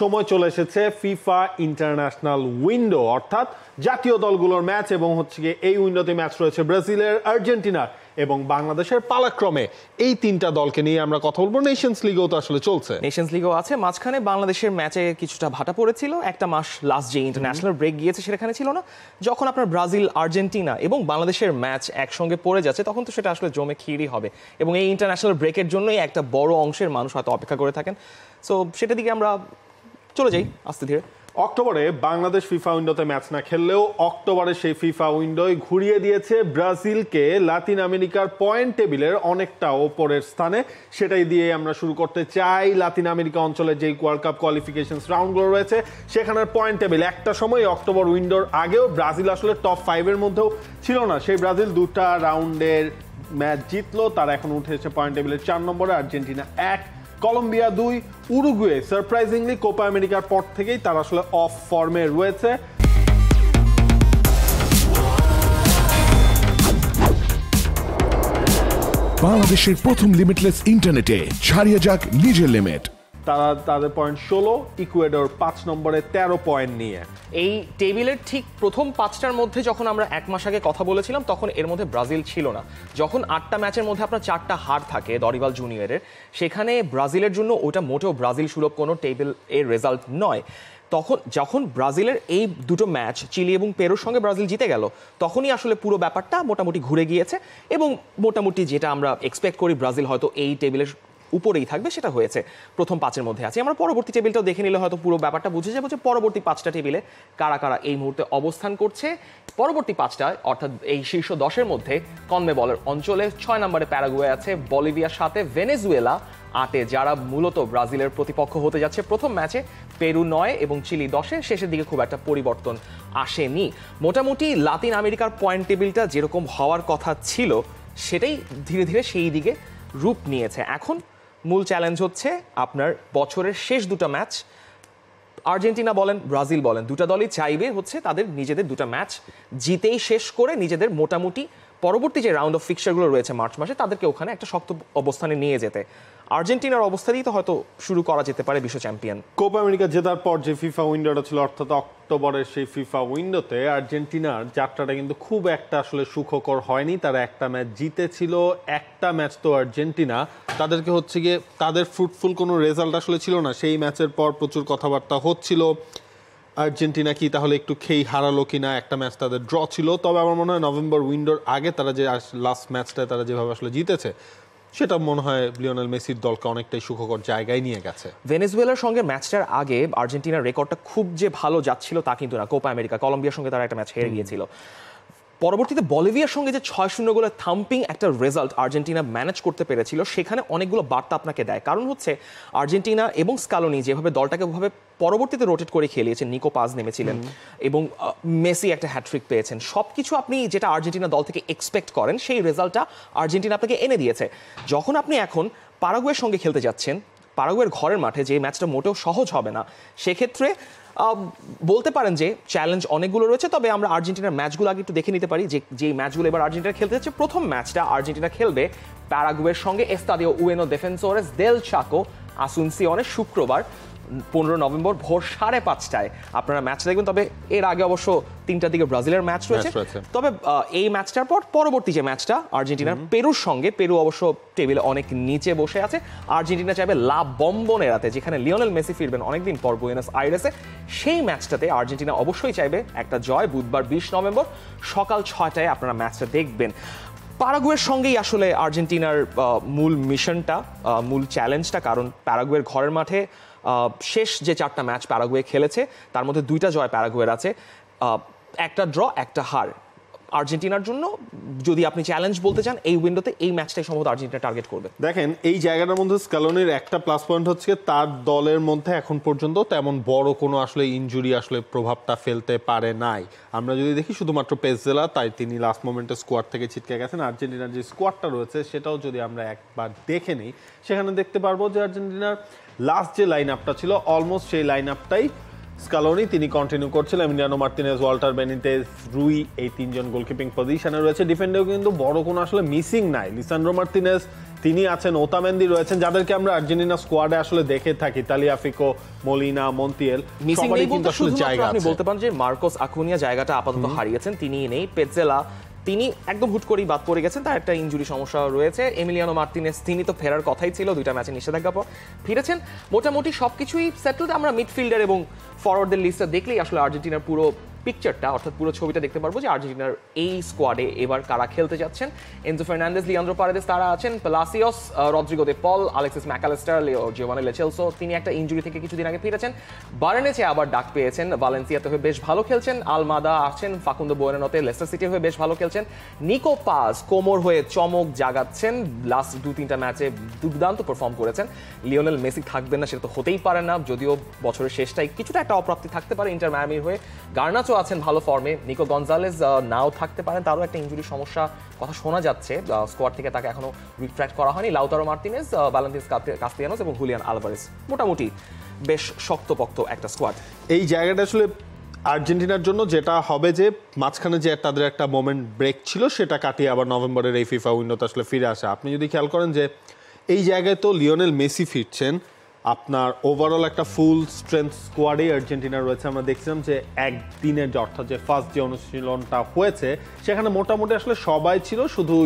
সময় চলে এসেছে ফিফা ইন্টারন্যাশনাল উইন্ডো অর্থাৎ জাতীয় দলগুলোর ম্যাচ এবং হচ্ছে গিয়ে এই উইন্ডোতে ম্যাচ রয়েছে ব্রাজিলের, আর্জেন্টিনার এবং বাংলাদেশের পালাক্রমে। এই তিনটা দলকে নিয়ে আমরা কথা বলবো। নেশনস লিগও তো আসলে চলছে, নেশনস লিগও আছে। মাঝখানে বাংলাদেশের ম্যাচে কিছুটা ভাটা পড়েছিল, একটা মাস লাস্ট যে ইন্টারন্যাশনাল ব্রেক গিয়েছে সেখানে ছিল না। যখন আপনার ব্রাজিল, আর্জেন্টিনা এবং বাংলাদেশের ম্যাচ একসঙ্গে পড়ে যাচ্ছে তখন তো সেটা আসলে জমে খিরি হবে এবং এই ইন্টারন্যাশনাল ব্রেকের জন্যই একটা বড় অংশের মানুষ হয়তো অপেক্ষা করে থাকেন। সো সেটার দিকে আমরা চলে যাই আস্তে ধীরে। অক্টোবরে বাংলাদেশ ফিফা উইন্ডোতে ম্যাচ না খেললেও অক্টোবরে সেই ফিফা উইন্ডোয় ঘুরিয়ে দিয়েছে ব্রাজিলকে লাতিন আমেরিকার পয়েন্ট টেবিলের অনেকটা ওপরের স্থানে। সেটাই দিয়ে আমরা শুরু করতে চাই। লাতিন আমেরিকা অঞ্চলে যে ওয়ার্ল্ড কাপ কোয়ালিফিকেশন রাউন্ডগুলো রয়েছে সেখানের পয়েন্ট টেবিল একটা সময় অক্টোবর উইন্ডোর আগেও ব্রাজিল আসলে টপ 5-এর মধ্যেও ছিল না। সেই ব্রাজিল দুটা রাউন্ডের ম্যাচ জিতলো, তারা এখন উঠেছে পয়েন্ট টেবিলের 4 নম্বরে। Argentina 1, Colombia 2, Uruguay surprisingly Copa আমেরিকার পর থেকেই তারা আসলে অফ ফর্মে রয়েছে। বাংলাদেশের প্রথম লিমিটলেস ইন্টারনেটে ছাড়িয়ে যাক নিজের লিমিট। তারা তাদের পয়েন্ট 16, ইকুয়েডর 5 নম্বরে 13 পয়েন্ট নিয়ে। এই টেবিলের ঠিক প্রথম 5টার মধ্যে যখন আমরা এক মাস আগে কথা বলেছিলাম তখন এর মধ্যে ব্রাজিল ছিল না। যখন 8টা ম্যাচের মধ্যে আপনার 4টা হার থাকে দরিভাল জুনিয়রের, সেখানে ব্রাজিলের জন্য ওটা মোটেও ব্রাজিল সুলভ কোনো টেবিল এর রেজাল্ট নয়। যখন ব্রাজিলের এই দুটো ম্যাচ চিলি এবং পেরুর সঙ্গে ব্রাজিল জিতে গেল তখনই আসলে পুরো ব্যাপারটা মোটামুটি ঘুরে গিয়েছে এবং মোটামুটি যেটা আমরা এক্সপেক্ট করি ব্রাজিল হয়তো এই টেবিলের উপরেই থাকবে সেটা হয়েছে। প্রথম 5-এর মধ্যে আছে। আমরা পরবর্তী টেবিলটাও দেখে নিলে হয়তো পুরো ব্যাপারটা বুঝে যাবো যে পরবর্তী 5টা টেবিলে কারা কারা এই মুহূর্তে অবস্থান করছে। পরবর্তী 5টায় অর্থাৎ এই শীর্ষ 10-এর মধ্যে কনমেবলের অঞ্চলে 6 নম্বরে প্যারাগুয়ে আছে, বলিভিয়ার সাথে ভেনেজুয়েলা 8-এ, যারা মূলত ব্রাজিলের প্রতিপক্ষ হতে যাচ্ছে প্রথম ম্যাচে। পেরু 9 এবং চিলি 10-এ। শেষের দিকে খুব একটা পরিবর্তন আসেনি। মোটামুটি লাতিন আমেরিকার পয়েন্ট টেবিলটা যেরকম হওয়ার কথা ছিল সেটাই ধীরে ধীরে সেই দিকে রূপ নিয়েছে। এখন মূল চ্যালেঞ্জ হচ্ছে আপনার বছরের শেষ দুটো ম্যাচ। আর্জেন্টিনা বলেন, ব্রাজিল বলেন, দুটা দলই চাইবে হচ্ছে তাদের নিজেদের দুটো ম্যাচ জিতেই শেষ করে নিজেদের মোটামুটি পরবর্তী যে রাউন্ড অফ ফিক্সচারগুলো রয়েছে মার্চ মাসে তাদেরকে ওখানে একটা শক্ত অবস্থানে নিয়ে যেতে। আর্জেন্টিনার অবস্থাতেই তো হয়তো শুরু করা যেতে পারে বিশ্ব চ্যাম্পিয়ন। কোপা আমেরিকা জেতার পর যে ফিফা উইন্ডোটা ছিল অর্থাৎ অক্টোবরের সেই ফিফা উইন্ডোতে আর্জেন্টিনার যাত্রাটা কিন্তু খুব একটা আসলে সুখকর হয়নি। তারা একটা ম্যাচ জিতেছিল, একটা ম্যাচ তো আর্জেন্টিনা তাদেরকে হচ্ছে গিয়ে তাদের ফ্রুটফুল কোনো রেজাল্ট আসলে ছিল না। সেই ম্যাচের পর প্রচুর কথাবার্তা হচ্ছিল আর্জেন্টিনা কি তাহলে একটু খেই হারালো কিনা। একটা ম্যাচ তাদের ড্র ছিল, তবে আমার মনে হয় নভেম্বর উইন্ডোর আগে তারা যে লাস্ট ম্যাচটায় তারা যেভাবে আসলে জিতেছে সেটা মনে হয় লিওনেল মেসির দলকে অনেকটাই সুখকর জায়গায় নিয়ে গেছে। ভেনেজুয়েলার সঙ্গে ম্যাচটার আগে আর্জেন্টিনার রেকর্ডটা খুব যে ভালো যাচ্ছিল তা কিন্তু না। কোপা আমেরিকা কলম্বিয়ার সঙ্গে তারা একটা ম্যাচ হেরে গিয়েছিল। পরবর্তীতে বলিভিয়ার সঙ্গে যে 6-0 গোলের থাম্পিং একটা রেজাল্ট আর্জেন্টিনা ম্যানেজ করতে পেরেছিল সেখানে অনেকগুলো বার্তা আপনাকে দেয়। কারণ হচ্ছে আর্জেন্টিনা এবং স্কালোনি যেভাবে দলটাকে ভাবে পরবর্তীতে রোটেট করে খেলিয়েছেন, নিকো পাজ নেমেছিলেন এবং মেসি একটা হ্যাট্রিক পেয়েছেন, সবকিছু আপনি যেটা আর্জেন্টিনা দল থেকে এক্সপেক্ট করেন সেই রেজাল্টটা আর্জেন্টিনা আপনাকে এনে দিয়েছে। যখন আপনি এখন পারাগুয়ের সঙ্গে খেলতে যাচ্ছেন, পারাগুয়ের ঘরের মাঠে যে ম্যাচটা মোটেও সহজ হবে না, সেক্ষেত্রে বলতে পারেন যে চ্যালেঞ্জ অনেকগুলো রয়েছে। তবে আমরা আর্জেন্টিনার ম্যাচগুলো আগে একটু দেখে নিতে পারি যে ম্যাচগুলো এবার আর্জেন্টিনা খেলতে যাচ্ছে। প্রথম ম্যাচটা আর্জেন্টিনা খেলবে প্যারাগুয়ের সঙ্গে এস্তাদিও উয়েনো ডিফেন্সোরেস দেল চাকো আসুনসিওনে শুক্রবার 15 নভেম্বর ভোর 5:30টায় আপনারা ম্যাচ দেখবেন। তবে এর আগে অবশ্য 3টার দিকে ব্রাজিলের ম্যাচ রয়েছে। তবে এই ম্যাচটার পর পরবর্তী যে ম্যাচটা আর্জেন্টিনার পেরুর সঙ্গে, পেরু অবশ্য টেবিলে অনেক নিচে বসে আছে। আর্জেন্টিনা চাইবে লা বম্বোনেরাতে, যেখানে লিওনেল মেসি ফিরবেন অনেকদিন পর বুয়েনোস আইরেসে, সেই ম্যাচটাতে আর্জেন্টিনা অবশ্যই চাইবে একটা জয়। বুধবার 20 নভেম্বর সকাল 6টায় আপনারা ম্যাচটা দেখবেন। প্যারাগুয়ের সঙ্গেই আসলে আর্জেন্টিনার মূল মিশনটা, মূল চ্যালেঞ্জটা। কারণ প্যারাগুয়ের ঘরের মাঠে শেষ যে 4টা ম্যাচ প্যারাগুয়ে খেলেছে তার মধ্যে 2টা জয় প্যারাগুয়ের আছে, একটা ড্র, একটা হার। আর্জেন্টিনার জন্য যদি আপনি চ্যালেঞ্জ বলতে চান এই উইন্ডোতে এই ম্যাচটাই সম্ভবত আর্জেন্টিনা টার্গেট করবে। দেখেন এই জায়গাটার মধ্যে স্ক্যালোনির একটা প্লাস পয়েন্ট হচ্ছে তার দলের মধ্যে এখন পর্যন্ত তেমন বড় কোনো আসলে ইনজুরি আসলে প্রভাবটা ফেলতে পারে নাই। আমরা যদি দেখি শুধুমাত্র পেসজেলা, তাই তিনি লাস্ট মোমেন্টে স্কোয়াড থেকে ছিটকে গেছেন। আর্জেন্টিনার যে স্কোয়াডটা রয়েছে সেটাও যদি আমরা একবার দেখে নিই সেখানে দেখতে পারবো যে আর্জেন্টিনার লাস্ট যে লাইন আপটা ছিল অলমোস্ট সেই লাইন আপটাই স্কালোনি তিনি কন্টিনিউ করছিলেন। এমিলিয়ানো মার্তিনেজ, ওয়াল্টার বেনিতেজ, রুই, এই 3জন গোলকিপিং পজিশনে রয়েছে। ডিফেন্ডেও কিন্তু বড় কোনো আসলে মিসিং নাই। লিসান্ড্রো মার্তিনেজ তিনি আছেন, ওতামেন্দি রয়েছেন, যাদেরকে আমরা আর্জেন্টিনা স্কোয়াডে আসলে দেখে থাকি, তালিয়াফিকো, মলিনা, মন্তিয়েল, মিসিং সবারই নেই কিন্তু বলতে আসলে শুধুমাত্র জায়গা আপনি আছে। বলতে পারেন যে মার্কোস আকুনিয়া জায়গাটা আপাতত হারিয়েছেন, তিনি নেই। পেটজেলা তিনি একদম হুট করেই বাদ পড়ে গেছেন, তার একটা ইনজুরি সমস্যা রয়েছে। এমিলিয়ানো মার্তিনেস তিনি তো ফেরার কথাই ছিল, 2টা ম্যাচে নিষেধাজ্ঞা পর ফিরেছেন। মোটামুটি সবকিছুই সেটেলড। আমরা মিডফিল্ডার এবং ফরওয়ার্ডদের লিস্টটা দেখলেই আসলে আর্জেন্টিনার পুরো পিকচারটা, অর্থাৎ পুরো ছবিটা দেখতে পারবো যে আর্জেন্টিনার এই স্কোয়াডে এবার কারা খেলতে যাচ্ছেন। এনজো ফার্নান্দেজ, লিয়ান্দ্রো পারেদেস তারা আছেন, পেলাসিওস, রদ্রিগো দে পল, আলেক্সিস ম্যাকালিস্টার, জিওভানি লেচেলসো তিনি একটা ইনজুরি থেকে কিছুদিন আগে ফিরেছেন। বার্নেচে আবার ডাক পেয়েছেন, ভালেন্সিয়াতে হয়ে বেশ ভালো খেলছেন। আলমাদা আছেন, ফাকুন্দো বোয়েনানোতে লেস্টার সিটি হয়ে বেশ ভালো খেলছেন। নিকো পাস কোমর হয়ে চমক জাগাচ্ছেন, লাস্ট 2-3টা ম্যাচে দুর্দান্ত পারফর্ম করেছেন। লিওনেল মেসি থাকবেন না সেটা তো হতেই পারে না, যদিও বছরের শেষটাই কিছুটা একটা অপ্রাপ্তি থাকতে পারে ইন্টার মায়ামির হয়ে। গার্নাচো আছেন ভালো ফর্মে। নিকো গনজালেজ নাও থাকতে পারেন, তারও একটা ইনজুরি সমস্যা কথা শোনা যাচ্ছে, স্কোয়াড থেকে তাকে এখনো রিফ্র্যাক্ট করা হয়নি। লাউতারো মার্তিনেজ, ভালেন্তিনস কাস্তিয়ানোস এবং হুলিয়ান আলভারেজ, মোটামুটি বেশ শক্তপোক্ত একটা স্কোয়াড। এই জায়গাটা আসলে আর্জেন্টিনার জন্য যেটা হবে যে মাঝখানে যে তাদের একটা মোমেন্ট ব্রেক ছিল সেটা কাটিয়ে আবার নভেম্বরের এই ফিফা উইন্ডোতে আসলে ফিরে আসে। আপনি যদি খেয়াল করেন যে এই জায়গায় তো লিওনেল মেসি ফিরছেন, আপনার ওভারঅল একটা ফুল স্ট্রেংথ স্কোয়াডেই আর্জেন্টিনা রয়েছে। আমরা দেখছিলাম যে একদিনের যে অর্থাৎ যে ফার্স্ট যে অনুশীলনটা হয়েছে সেখানে মোটামুটি আসলে সবাই ছিল, শুধু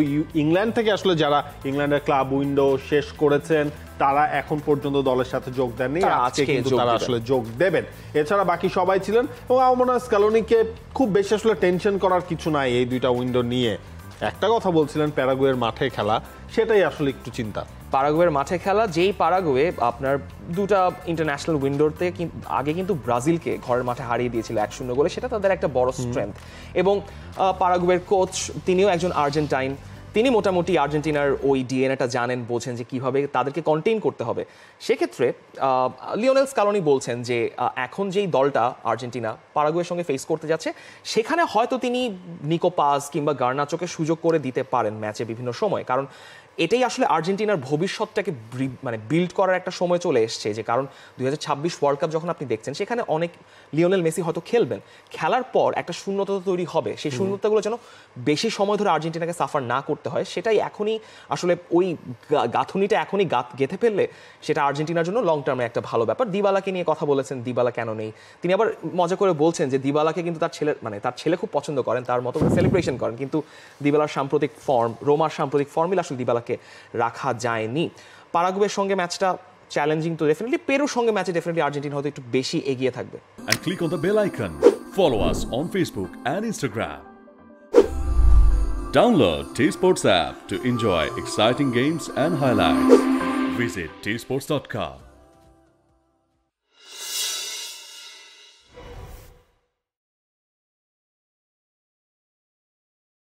ইংল্যান্ড থেকে আসলে যারা ইংল্যান্ডের ক্লাব উইন্ডো শেষ করেছেন তারা এখন পর্যন্ত দলের সাথে যোগ দেননি, আজকে কিন্তু তারা আসলে যোগ দেবেন। এছাড়া বাকি সবাই ছিলেন এবং আমার স্ক্যালোনিকে খুব বেশি আসলে টেনশন করার কিছু নাই এই 2টা উইন্ডো নিয়ে। একটা কথা বলছিলেন প্যারাগুয়ের মাঠে খেলা, সেটাই আসলে একটু চিন্তা। পারাগুয়ের মাঠে খেলা, যেই পারাগুয়ে আপনার 2টা ইন্টারন্যাশনাল উইন্ডোতে আগে কিন্তু ব্রাজিলকে ঘরের মাঠে হারিয়ে দিয়েছিল 1-0 গোলে, সেটা তাদের একটা বড় স্ট্রেংথ। এবং পারাগুয়ের কোচ তিনিও একজন আর্জেন্টাইন, তিনি মোটামুটি আর্জেন্টিনার ওই ডিএনএটা জানেন, বোঝেন যে কিভাবে তাদেরকে কন্টেইন করতে হবে। সেক্ষেত্রে লিওনেল স্কালোনি বলছেন যে এখন যেই দলটা আর্জেন্টিনা পারাগুয়ের সঙ্গে ফেস করতে যাচ্ছে সেখানে হয়তো তিনি নিকো পাস কিংবা গার্নাচোকে সুযোগ করে দিতে পারেন ম্যাচে বিভিন্ন সময়, কারণ এটাই আসলে আর্জেন্টিনার ভবিষ্যৎটাকে মানে বিল্ড করার একটা সময় চলে এসছে। যে কারণ 2026 ওয়ার্ল্ড কাপ যখন আপনি দেখছেন সেখানে অনেক লিওনেল মেসি হয়তো খেলবেন, খেলার পর একটা শূন্যতা তৈরি হবে, সেই শূন্যতাগুলো যেন বেশি সময় ধরে আর্জেন্টিনাকে সাফার না করতে হয়, সেটাই এখনই আসলে ওই গাঁথুনিটা এখনই গেঁথে ফেললে সেটা আর্জেন্টিনার জন্য লং টার্মে একটা ভালো ব্যাপার। দিবালাকে নিয়ে কথা বলেছেন, দিবালা কেন নেই, তিনি আবার মজা করে বলছেন যে দিবালাকে কিন্তু তার ছেলে খুব পছন্দ করেন, তার মতো করে সেলিব্রেশন করেন, কিন্তু দিবালার সাম্প্রতিক ফর্ম, রোমার সাম্প্রতিক ফর্মই আসলে দিবালাকে রাখা যায়নি। পারাগুয়ের সঙ্গে ম্যাচটা চ্যালেঞ্জিং তো ডেফিনেটলি, পেরুর সঙ্গে ম্যাচে ডেফিনেটলি আর্জেন্টিনা হয়তো একটু বেশি এগিয়ে থাকবে। And click on the bell icon. Follow us on Facebook and Instagram. Download T-Sports app to enjoy exciting games and highlights. Visit tsports.com.